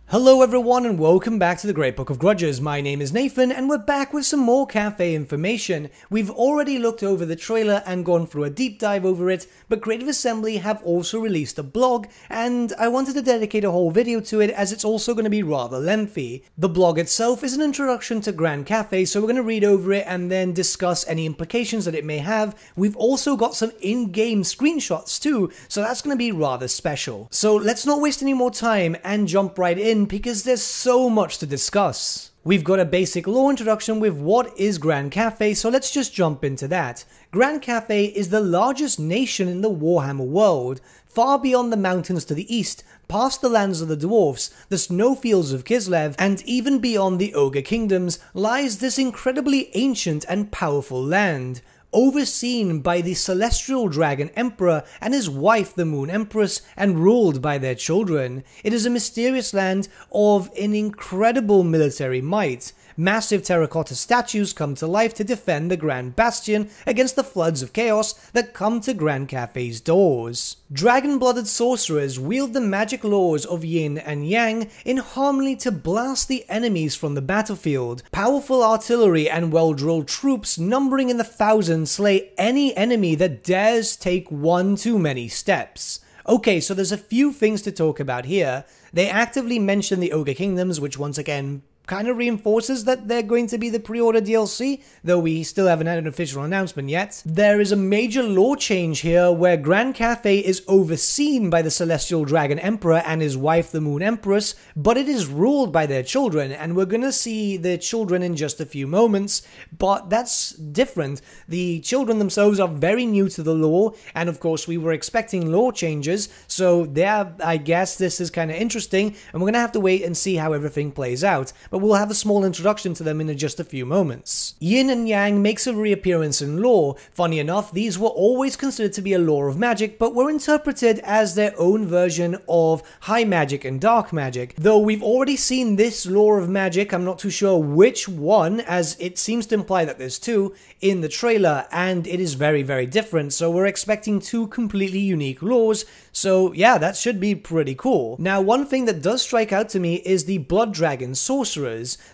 Hello everyone and welcome back to the Great Book of Grudges. My name is Nathan and we're back with some more Cathay information. We've already looked over the trailer and gone through a deep dive over it, but Creative Assembly have also released a blog and I wanted to dedicate a whole video to it as it's also going to be rather lengthy. The blog itself is an introduction to Grand Cathay, so we're going to read over it and then discuss any implications that it may have. We've also got some in-game screenshots too, so that's going to be rather special. So let's not waste any more time and jump right in, because there's so much to discuss. We've got a basic lore introduction with what is Grand Cathay, so let's just jump into that. Grand Cathay is the largest nation in the Warhammer world, far beyond the mountains to the east, past the lands of the dwarfs, the snowfields of Kislev, and even beyond the Ogre kingdoms lies this incredibly ancient and powerful land. Overseen by the Celestial Dragon Emperor and his wife the Moon Empress and ruled by their children. It is a mysterious land of an incredible military might. Massive terracotta statues come to life to defend the Grand Bastion against the floods of chaos that come to Grand Cathay's doors. Dragon-blooded sorcerers wield the magic laws of yin and yang in harmony to blast the enemies from the battlefield. Powerful artillery and well-drilled troops numbering in the thousands slay any enemy that dares take one too many steps. Okay, so there's a few things to talk about here. They actively mention the Ogre Kingdoms, which once again kind of reinforces that they're going to be the pre-order DLC, though we still haven't had an official announcement yet. There is a major lore change here where Grand Cathay is overseen by the Celestial Dragon Emperor and his wife the Moon Empress, but it is ruled by their children, and we're gonna see their children in just a few moments, but that's different. The children themselves are very new to the lore, and of course we were expecting lore changes, so there, I guess this is kind of interesting, and we're gonna have to wait and see how everything plays out. But we'll have a small introduction to them in just a few moments. Yin and Yang makes a reappearance in lore. Funny enough, these were always considered to be a lore of magic, but were interpreted as their own version of high magic and dark magic. Though we've already seen this lore of magic, I'm not too sure which one, as it seems to imply that there's two, in the trailer, and it is very, very different, so we're expecting two completely unique lores, so yeah, that should be pretty cool. Now, one thing that does strike out to me is the Blood Dragon Sorcerers.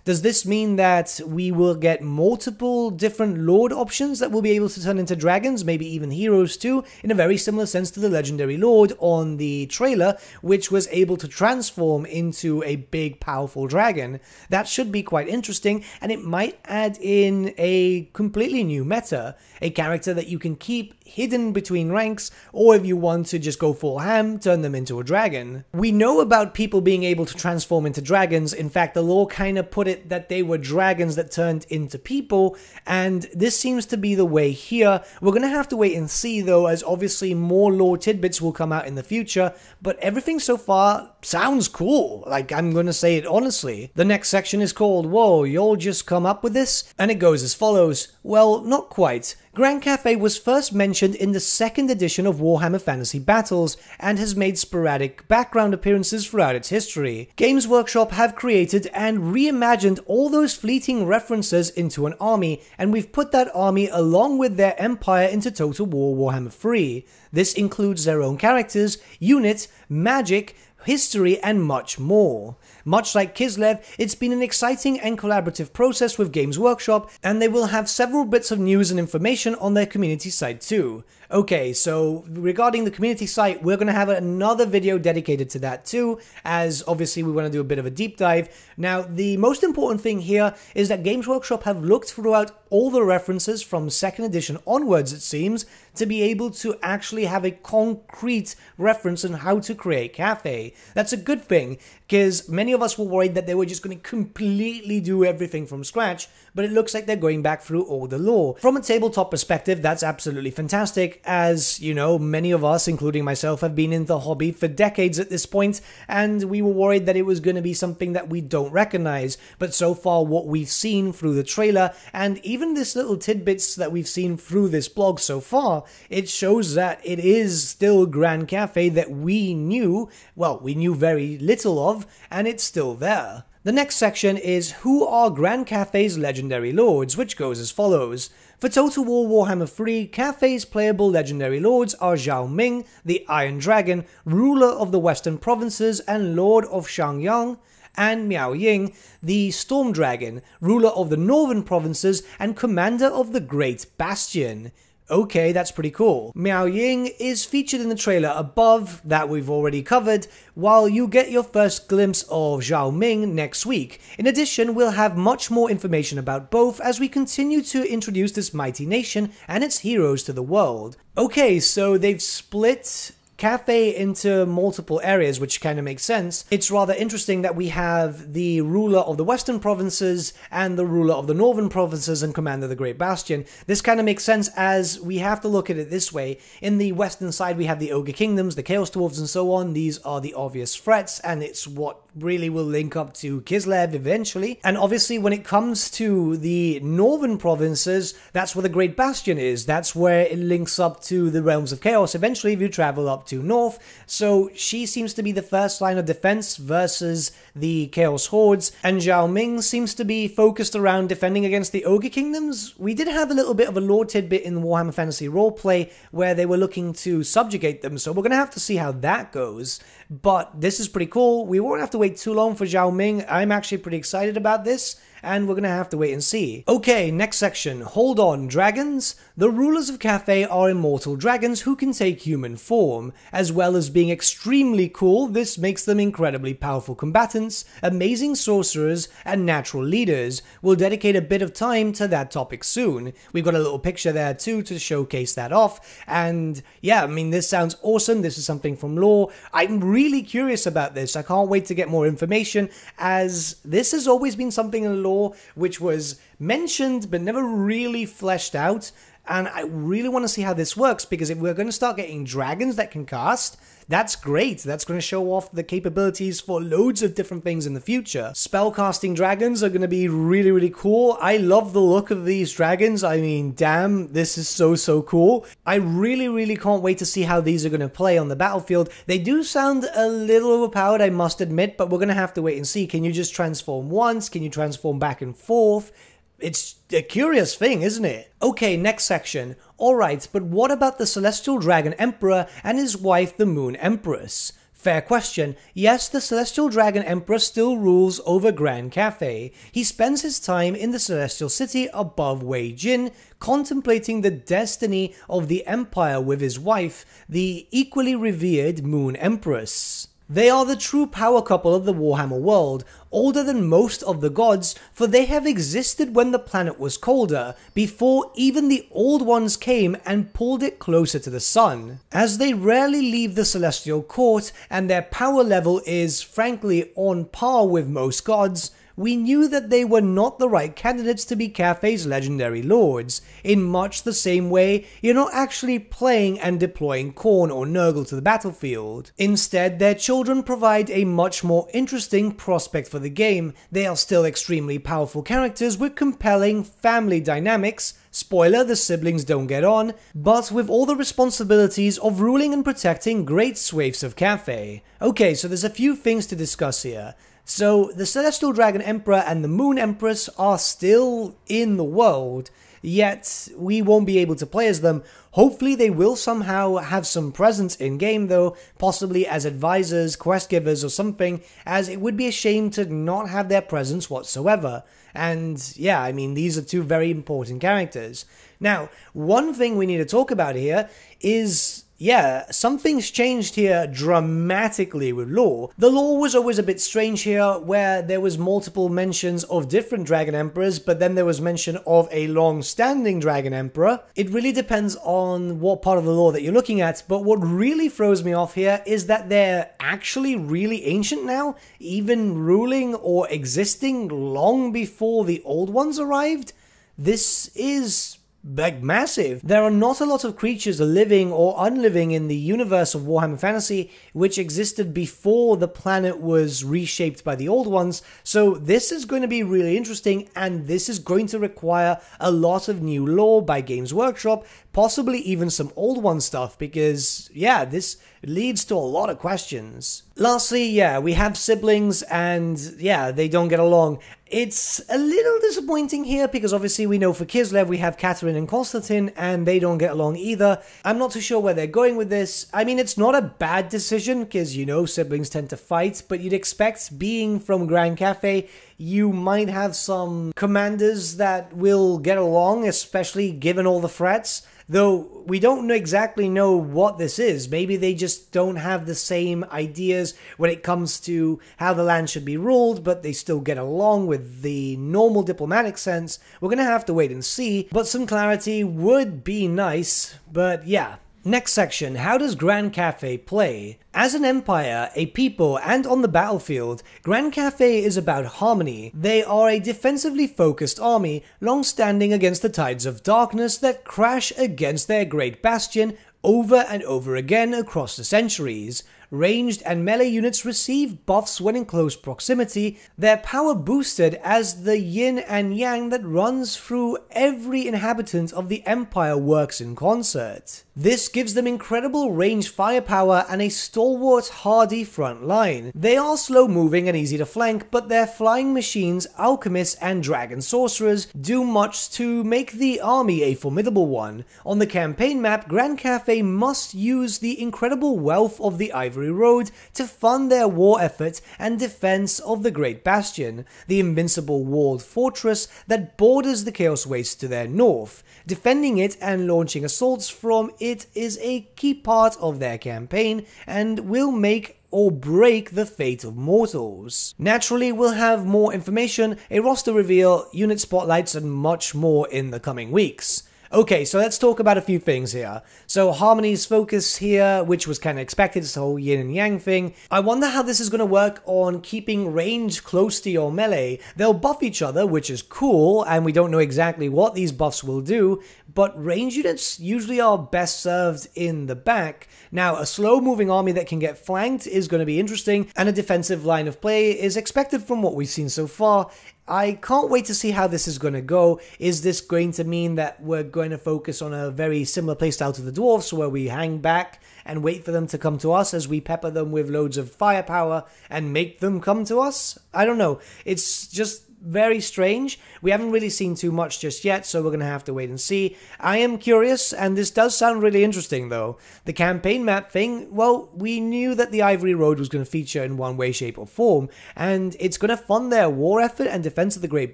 Does this mean that we will get multiple different lord options that will be able to turn into dragons, maybe even heroes too, in a very similar sense to the Legendary Lord on the trailer, which was able to transform into a big, powerful dragon? That should be quite interesting, and it might add in a completely new meta, a character that you can keep hidden between ranks, or if you want to just go full ham, turn them into a dragon. We know about people being able to transform into dragons. In fact, the lore kind of put it that they were dragons that turned into people, and this seems to be the way here. We're gonna have to wait and see though, as obviously more lore tidbits will come out in the future, but everything so far sounds cool, like I'm gonna say it honestly. The next section is called Whoa, Y'all Just Come Up With This? And it goes as follows. Well, not quite. Grand Cathay was first mentioned in the 2nd edition of Warhammer Fantasy Battles and has made sporadic background appearances throughout its history. Games Workshop have created and reimagined all those fleeting references into an army, and we've put that army along with their empire into Total War Warhammer 3. This includes their own characters, units, magic, history, and much more. Much like Kislev, it's been an exciting and collaborative process with Games Workshop, and they will have several bits of news and information on their community site too. Okay, so regarding the community site, we're going to have another video dedicated to that too, as obviously we want to do a bit of a deep dive. Now, the most important thing here is that Games Workshop have looked throughout all the references from 2nd edition onwards, it seems, to be able to actually have a concrete reference on how to create Cathay. That's a good thing, because many of us were worried that they were just going to completely do everything from scratch, but it looks like they're going back through all the lore. From a tabletop perspective, that's absolutely fantastic, as, you know, many of us, including myself, have been in the hobby for decades at this point, and we were worried that it was going to be something that we don't recognize, but so far what we've seen through the trailer, and even this little tidbits that we've seen through this blog so far, it shows that it is still Grand Cathay that we knew, well, we knew very little of, and it's still there. The next section is Who are Grand Cathay's Legendary Lords, which goes as follows. For Total War Warhammer 3, Cathay's playable legendary lords are Zhao Ming, the Iron Dragon, ruler of the Western Provinces and Lord of Shangyang, and Miao Ying, the Storm Dragon, ruler of the northern provinces and commander of the Great Bastion. Okay, that's pretty cool. Miao Ying is featured in the trailer above, that we've already covered, while you get your first glimpse of Zhao Ming next week. In addition, we'll have much more information about both as we continue to introduce this mighty nation and its heroes to the world. Okay, so they've split Cathay into multiple areas, which kind of makes sense. It's rather interesting that we have the ruler of the western provinces and the ruler of the northern provinces and commander of the Great Bastion. This kind of makes sense as we have to look at it this way. In the western side, we have the Ogre Kingdoms, the Chaos Dwarves, and so on. These are the obvious threats, and it's what really will link up to Kislev eventually. And obviously, when it comes to the northern provinces, that's where the Great Bastion is. That's where it links up to the Realms of Chaos eventually if you travel up to north. So she seems to be the first line of defense versus the Chaos Hordes, and Zhao Ming seems to be focused around defending against the Ogre Kingdoms. We did have a little bit of a lore tidbit in Warhammer Fantasy Roleplay where they were looking to subjugate them, so we're going to have to see how that goes. But this is pretty cool. We won't have to wait too long for Zhao Ming. I'm actually pretty excited about this, and we're going to have to wait and see. Okay, next section. Hold on, dragons. The rulers of Cathay are immortal dragons who can take human form. As well as being extremely cool, this makes them incredibly powerful combatants, amazing sorcerers, and natural leaders. We'll dedicate a bit of time to that topic soon. We've got a little picture there too to showcase that off, and yeah, I mean, this sounds awesome. This is something from lore. I'm really curious about this. I can't wait to get more information, as this has always been something in lore which was mentioned but never really fleshed out, and I really want to see how this works, because if we're going to start getting dragons that can cast, that's great. That's going to show off the capabilities for loads of different things in the future. Spellcasting dragons are going to be really, really cool. I love the look of these dragons. I mean, damn, this is so cool. I really, really can't wait to see how these are going to play on the battlefield. They do sound a little overpowered, I must admit, but we're going to have to wait and see. Can you just transform once? Can you transform back and forth? It's a curious thing, isn't it? Okay, next section. Alright, but what about the Celestial Dragon Emperor and his wife, the Moon Empress? Fair question. Yes, the Celestial Dragon Emperor still rules over Grand Cathay. He spends his time in the Celestial City above Wei Jin, contemplating the destiny of the Empire with his wife, the equally revered Moon Empress. They are the true power couple of the Warhammer world, older than most of the gods, for they have existed when the planet was colder, before even the Old Ones came and pulled it closer to the sun. As they rarely leave the celestial court, and their power level is frankly on par with most gods, we knew that they were not the right candidates to be Cathay's legendary lords. In much the same way, you're not actually playing and deploying Khorne or Nurgle to the battlefield. Instead, their children provide a much more interesting prospect for the game. They are still extremely powerful characters with compelling family dynamics. Spoiler, the siblings don't get on, but with all the responsibilities of ruling and protecting great swathes of Cathay. Okay, so there's a few things to discuss here. So, the Celestial Dragon Emperor and the Moon Empress are still in the world, yet we won't be able to play as them. Hopefully they will somehow have some presence in-game though, possibly as advisors, quest givers or something, as it would be a shame to not have their presence whatsoever. And yeah, I mean, these are two very important characters. Now, one thing we need to talk about here is, yeah, something's changed here dramatically with lore. The lore was always a bit strange here, where there was multiple mentions of different Dragon Emperors, but then there was mention of a long-standing Dragon Emperor. It really depends on what part of the lore that you're looking at, but what really throws me off here is that they're actually really ancient now, even ruling or existing long before the Old Ones arrived. This is like massive. There are not a lot of creatures living or unliving in the universe of Warhammer Fantasy which existed before the planet was reshaped by the Old Ones, so this is going to be really interesting, and this is going to require a lot of new lore by Games Workshop, possibly even some Old One stuff, because, yeah, this leads to a lot of questions. Lastly, yeah, we have siblings, and yeah, they don't get along. It's a little disappointing here, because obviously we know for Kislev we have Catherine and Konstantin, and they don't get along either. I'm not too sure where they're going with this. I mean, it's not a bad decision, because, you know, siblings tend to fight, but you'd expect, being from Grand Cathay, you might have some commanders that will get along, especially given all the threats. Though we don't exactly know what this is. Maybe they just don't have the same ideas when it comes to how the land should be ruled, but they still get along with the normal diplomatic sense. We're going to have to wait and see, but some clarity would be nice. But yeah. Next section, how does Grand Cathay play? As an empire, a people, and on the battlefield, Grand Cathay is about harmony. They are a defensively focused army, long-standing against the tides of darkness that crash against their great bastion over and over again across the centuries. Ranged and melee units receive buffs when in close proximity, their power boosted as the yin and yang that runs through every inhabitant of the Empire works in concert. This gives them incredible range firepower and a stalwart, hardy front line. They are slow moving and easy to flank, but their flying machines, alchemists, and dragon sorcerers do much to make the army a formidable one. On the campaign map, Grand Cathay must use the incredible wealth of the Ivory Road to fund their war effort and defense of the Great Bastion, the invincible walled fortress that borders the Chaos Waste to their north. Defending it and launching assaults from it is a key part of their campaign and will make or break the fate of mortals. Naturally, we'll have more information, a roster reveal, unit spotlights, and much more in the coming weeks. Okay, so let's talk about a few things here. So Harmony's focus here, which was kind of expected, this whole yin and yang thing. I wonder how this is going to work on keeping range close to your melee. They'll buff each other, which is cool, and we don't know exactly what these buffs will do, but range units usually are best served in the back. Now, a slow-moving army that can get flanked is going to be interesting, and a defensive line of play is expected from what we've seen so far. I can't wait to see how this is going to go. Is this going to mean that we're going to focus on a very similar playstyle to the dwarves, where we hang back and wait for them to come to us as we pepper them with loads of firepower and make them come to us? I don't know. It's just very strange. We haven't really seen too much just yet, so we're going to have to wait and see. I am curious, and this does sound really interesting though. The campaign map thing, well, we knew that the Ivory Road was going to feature in one way, shape or form, and it's going to fund their war effort and defense of the Great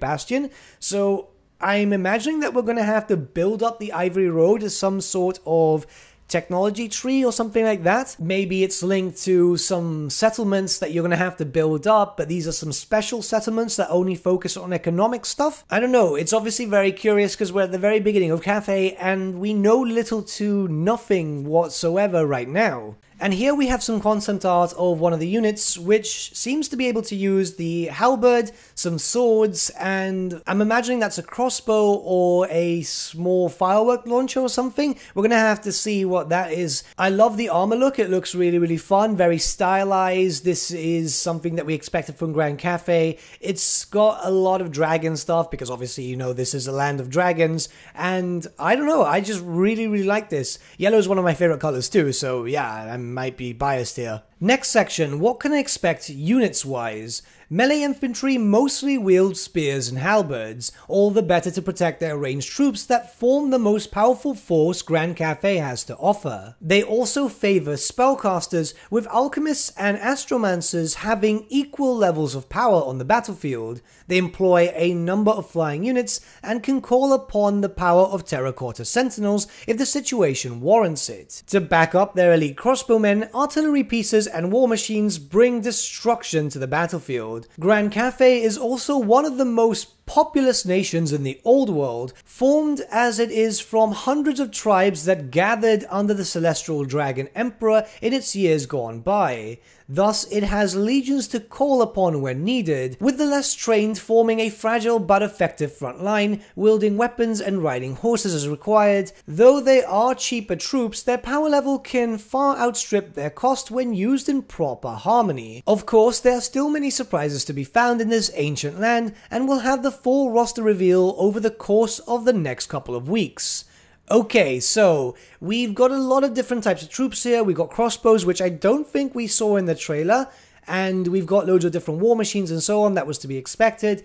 Bastion, so I'm imagining that we're going to have to build up the Ivory Road as some sort of technology tree or something like that. Maybe it's linked to some settlements that you're going to have to build up, but these are some special settlements that only focus on economic stuff. I don't know, it's obviously very curious because we're at the very beginning of Cathay and we know little to nothing whatsoever right now. And here we have some concept art of one of the units, which seems to be able to use the halberd, some swords, and I'm imagining that's a crossbow or a small firework launcher or something. We're going to have to see what that is. I love the armor look. It looks really, really fun, very stylized. This is something that we expected from Grand Cathay. It's got a lot of dragon stuff because obviously, you know, this is a land of dragons. And I don't know, I just really, really like this. Yellow is one of my favorite colors too, so yeah, I might be biased here. Next section, what can I expect units-wise? Melee infantry mostly wield spears and halberds, all the better to protect their ranged troops that form the most powerful force Grand Cathay has to offer. They also favor spellcasters, with alchemists and astromancers having equal levels of power on the battlefield. They employ a number of flying units and can call upon the power of terracotta sentinels if the situation warrants it. To back up their elite crossbowmen, artillery pieces and war machines bring destruction to the battlefield. Grand Cathay is also one of the most populous nations in the Old World, formed as it is from hundreds of tribes that gathered under the Celestial Dragon Emperor in its years gone by. Thus, it has legions to call upon when needed, with the less trained forming a fragile but effective front line, wielding weapons and riding horses as required. Though they are cheaper troops, their power level can far outstrip their cost when used in proper harmony. Of course, there are still many surprises to be found in this ancient land, and we'll have the full roster reveal over the course of the next couple of weeks. Okay, so we've got a lot of different types of troops here. We've got crossbows, which I don't think we saw in the trailer, and we've got loads of different war machines and so on. That was to be expected.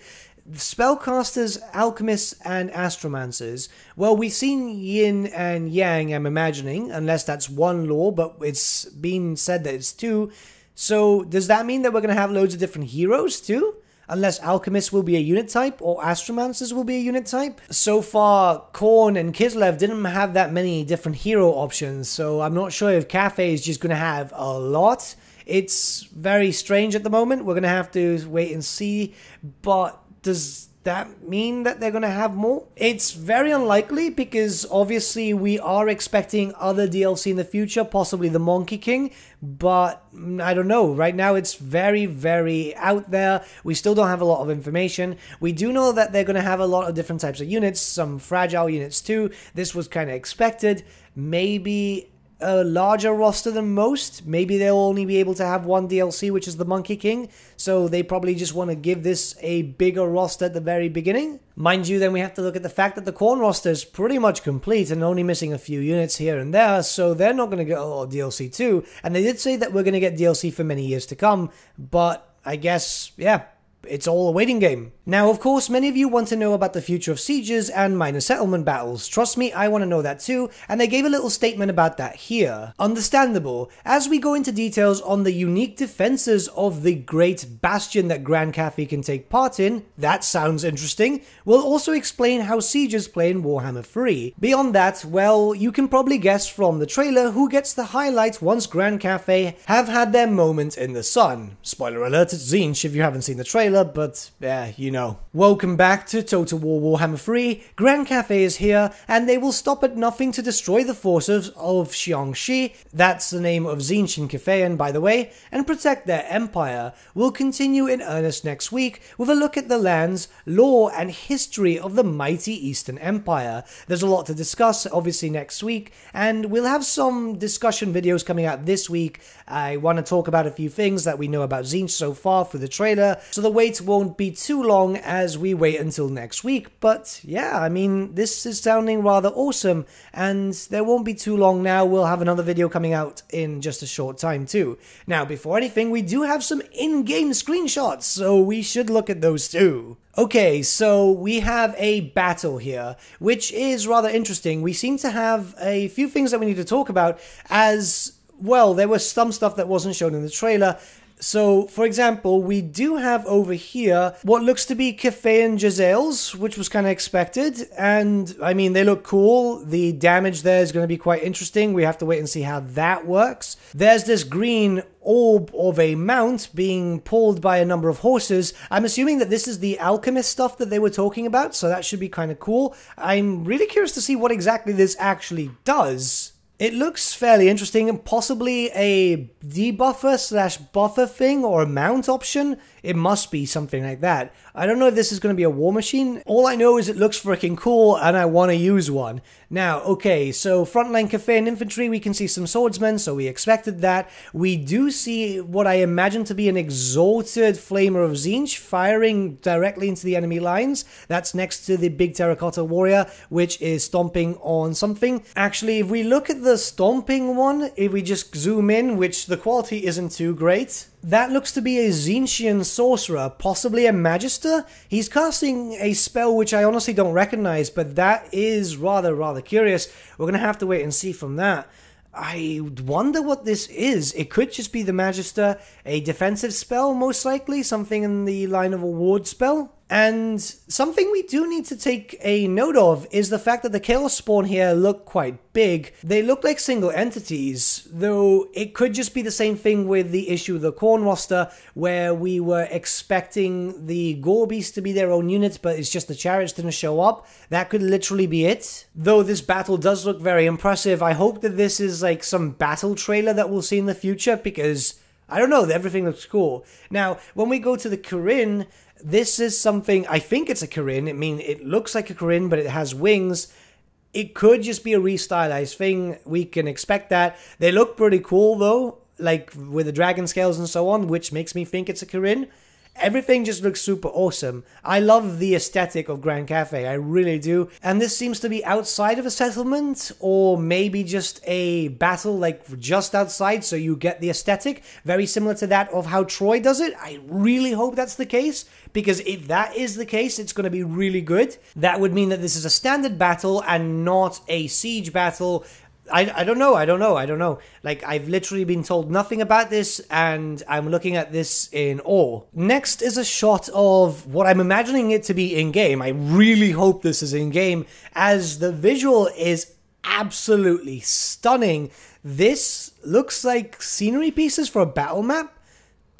Spellcasters, alchemists, and astromancers. Well, we've seen yin and yang, I'm imagining, unless that's one law, but it's been said that it's two. So does that mean that we're going to have loads of different heroes too? Unless alchemists will be a unit type or astromancers will be a unit type. So far, Khorne and Kislev didn't have that many different hero options, so I'm not sure if Cathay is just going to have a lot. It's very strange at the moment. We're going to have to wait and see, but does that mean that they're going to have more? It's very unlikely because obviously we are expecting other DLC in the future, possibly the Monkey King, but I don't know. Right now it's very, very out there. We still don't have a lot of information. We do know that they're going to have a lot of different types of units, some fragile units too. This was kind of expected. Maybe a larger roster than most. Maybe they'll only be able to have one DLC, which is the Monkey King, so they probably just want to give this a bigger roster at the very beginning. Mind you, then we have to look at the fact that the Khorne roster is pretty much complete and only missing a few units here and there, so they're not going to get a lot of DLC too. And they did say that we're going to get DLC for many years to come, but I guess, yeah, it's all a waiting game. Now, of course, many of you want to know about the future of sieges and minor settlement battles. Trust me, I want to know that too, and they gave a little statement about that here. Understandable. As we go into details on the unique defenses of the great bastion that Grand Cathay can take part in, that sounds interesting. We'll also explain how sieges play in Warhammer 3. Beyond that, well, you can probably guess from the trailer who gets the highlight once Grand Cathay have had their moment in the sun. Spoiler alert, it's Tzeentch if you haven't seen the trailer, but yeah, you know. Welcome back to Total War Warhammer 3. Grand Cathay is here, and they will stop at nothing to destroy the forces of Xiangxi, that's the name of Tzeentch in Cathayan, by the way, and protect their empire. We'll continue in earnest next week with a look at the lands, lore, and history of the mighty Eastern Empire. There's a lot to discuss, obviously, next week, and we'll have some discussion videos coming out this week. I want to talk about a few things that we know about Tzeentch so far through the trailer, so the wait won't be too long as we wait until next week. But yeah, I mean, this is sounding rather awesome, and there won't be too long now. We'll have another video coming out in just a short time too. Now, before anything, we do have some in-game screenshots, so we should look at those too. Okay, so we have a battle here, which is rather interesting. We seem to have a few things that we need to talk about, as well, there was some stuff that wasn't shown in the trailer. So, for example, we do have over here what looks to be Cathayan Jezzails, which was kind of expected, and, I mean, they look cool. The damage there is going to be quite interesting. We have to wait and see how that works. There's this green orb of a mount being pulled by a number of horses. I'm assuming that this is the alchemist stuff that they were talking about, so that should be kind of cool. I'm really curious to see what exactly this actually does. It looks fairly interesting, and possibly a debuffer slash buffer thing or a mount option. It must be something like that. I don't know if this is going to be a war machine. All I know is it looks freaking cool and I want to use one. Now, okay, so frontline Cathayan infantry, we can see some swordsmen, so we expected that. We do see what I imagine to be an exalted flamer of Tzeentch firing directly into the enemy lines. That's next to the big terracotta warrior, which is stomping on something. Actually, if we look at the stomping one, if we just zoom in, which the quality isn't too great, that looks to be a Tzeentchian sorcerer, possibly a magister. He's casting a spell which I honestly don't recognize, but that is rather curious. We're going to have to wait and see from that. I wonder what this is. It could just be the Magister, a defensive spell, most likely, something in the line of a ward spell. And something we do need to take a note of is the fact that the Chaos Spawn here look quite big. They look like single entities, though it could just be the same thing with the issue of the Khorne roster, where we were expecting the Gore Beast to be their own unit, but it's just the chariots didn't show up. That could literally be it. Though this battle does look very impressive, I hope that this is like some battle trailer that we'll see in the future, because I don't know, everything looks cool. Now, when we go to the Kirin, this is something, I think it's a Kirin. I mean, it looks like a Kirin, but it has wings. It could just be a restylized thing. We can expect that. They look pretty cool, though, like with the dragon scales and so on, which makes me think it's a Kirin. Everything just looks super awesome. I love the aesthetic of Grand Cathay, I really do. And this seems to be outside of a settlement, or maybe just a battle like just outside, so you get the aesthetic. Very similar to that of how Troy does it. I really hope that's the case, because if that is the case, it's going to be really good. That would mean that this is a standard battle and not a siege battle. I don't know. Like, I've literally been told nothing about this, and I'm looking at this in awe. Next is a shot of what I'm imagining it to be in-game. I really hope this is in-game, as the visual is absolutely stunning. This looks like scenery pieces for a battle map.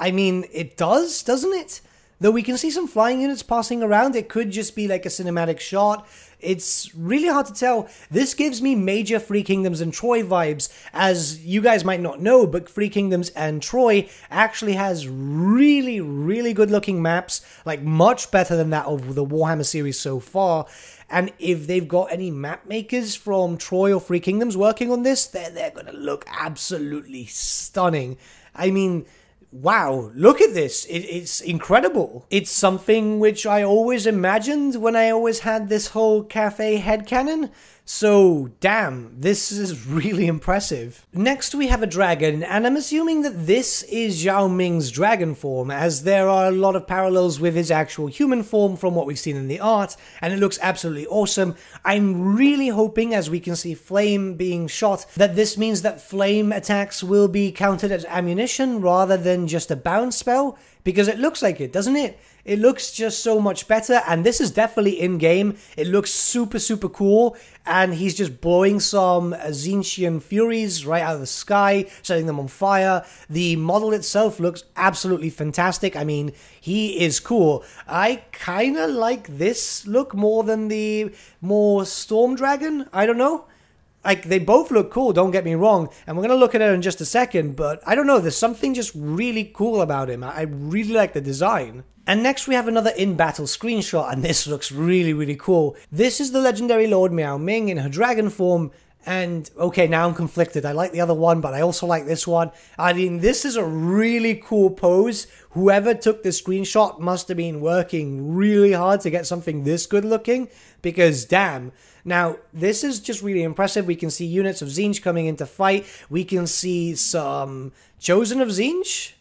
I mean, it does, doesn't it? Though we can see some flying units passing around, it could just be like a cinematic shot. It's really hard to tell. This gives me major Free Kingdoms and Troy vibes. As you guys might not know, but Free Kingdoms and Troy actually has really, really good looking maps. Like, much better than that of the Warhammer series so far. And if they've got any map makers from Troy or Free Kingdoms working on this, they're going to look absolutely stunning. I mean, wow, look at this. It's incredible. It's something which I always imagined when I always had this whole Cathay headcanon. So, damn, this is really impressive. Next we have a dragon, and I'm assuming that this is Zhao Ming's dragon form, as there are a lot of parallels with his actual human form from what we've seen in the art, and it looks absolutely awesome. I'm really hoping, as we can see flame being shot, that this means that flame attacks will be counted as ammunition rather than just a bounce spell, because it looks like it, doesn't it? It looks just so much better, and this is definitely in-game. It looks super, super cool, and he's just blowing some Tzeentchian Furies right out of the sky, setting them on fire. The model itself looks absolutely fantastic. I mean, he is cool. I kind of like this look more than the more Storm Dragon. I don't know. Like, they both look cool, don't get me wrong, and we're going to look at it in just a second, but I don't know, there's something just really cool about him. I really like the design. And next we have another in-battle screenshot, and this looks really, really cool. This is the legendary Lord Miao Ming in her dragon form, and okay, now I'm conflicted. I like the other one, but I also like this one. I mean, this is a really cool pose. Whoever took this screenshot must have been working really hard to get something this good looking, because damn. Now, this is just really impressive. We can see units of Tzeentch coming into fight. We can see some Chosen of Tzeentch.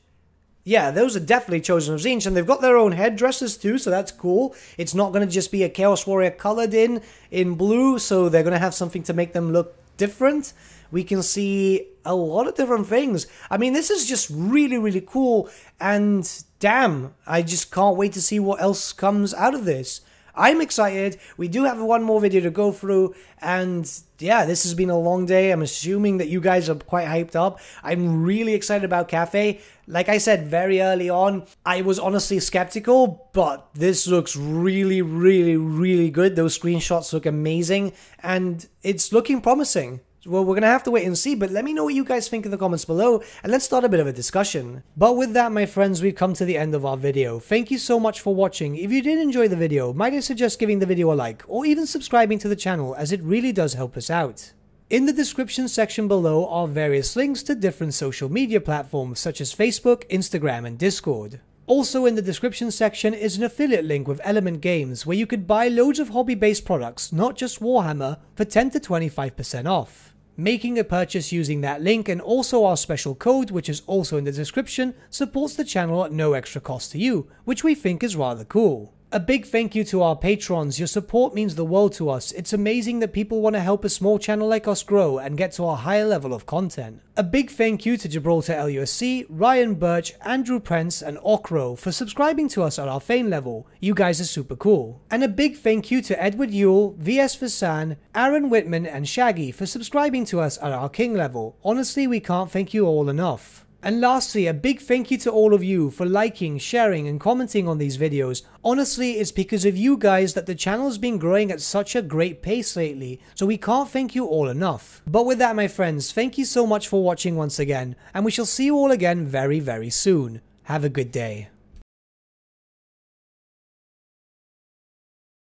Yeah, those are definitely Chosen of Tzeentch, and they've got their own headdresses too, so that's cool. It's not going to just be a Chaos Warrior colored in blue, so they're going to have something to make them look different. We can see a lot of different things. I mean, this is just really, really cool, and damn, I just can't wait to see what else comes out of this. I'm excited. We do have one more video to go through, and yeah, this has been a long day. I'm assuming that you guys are quite hyped up. I'm really excited about Cathay. Like I said very early on, I was honestly skeptical, but this looks really, really, really good. Those screenshots look amazing, and it's looking promising. Well, we're going to have to wait and see, but let me know what you guys think in the comments below, and let's start a bit of a discussion. But with that, my friends, we've come to the end of our video. Thank you so much for watching. If you did enjoy the video, might I suggest giving the video a like, or even subscribing to the channel, as it really does help us out. In the description section below are various links to different social media platforms, such as Facebook, Instagram, and Discord. Also in the description section is an affiliate link with Element Games, where you could buy loads of hobby-based products, not just Warhammer, for 10 to 25% off. Making a purchase using that link and also our special code, which is also in the description, supports the channel at no extra cost to you, which we think is rather cool. A big thank you to our patrons. Your support means the world to us. It's amazing that people want to help a small channel like us grow and get to a higher level of content. A big thank you to Gibraltar LUSC, Ryan Bertsche, Andrew Prince, and Okro for subscribing to us at our Fane level. You guys are super cool. And a big thank you to Edward Yule, VS Vasan, Aaron Whitman, and Shaggy for subscribing to us at our King level. Honestly, we can't thank you all enough. And lastly, a big thank you to all of you for liking, sharing, and commenting on these videos. Honestly, it's because of you guys that the channel's been growing at such a great pace lately, so we can't thank you all enough. But with that, my friends, thank you so much for watching once again, and we shall see you all again very, very soon. Have a good day.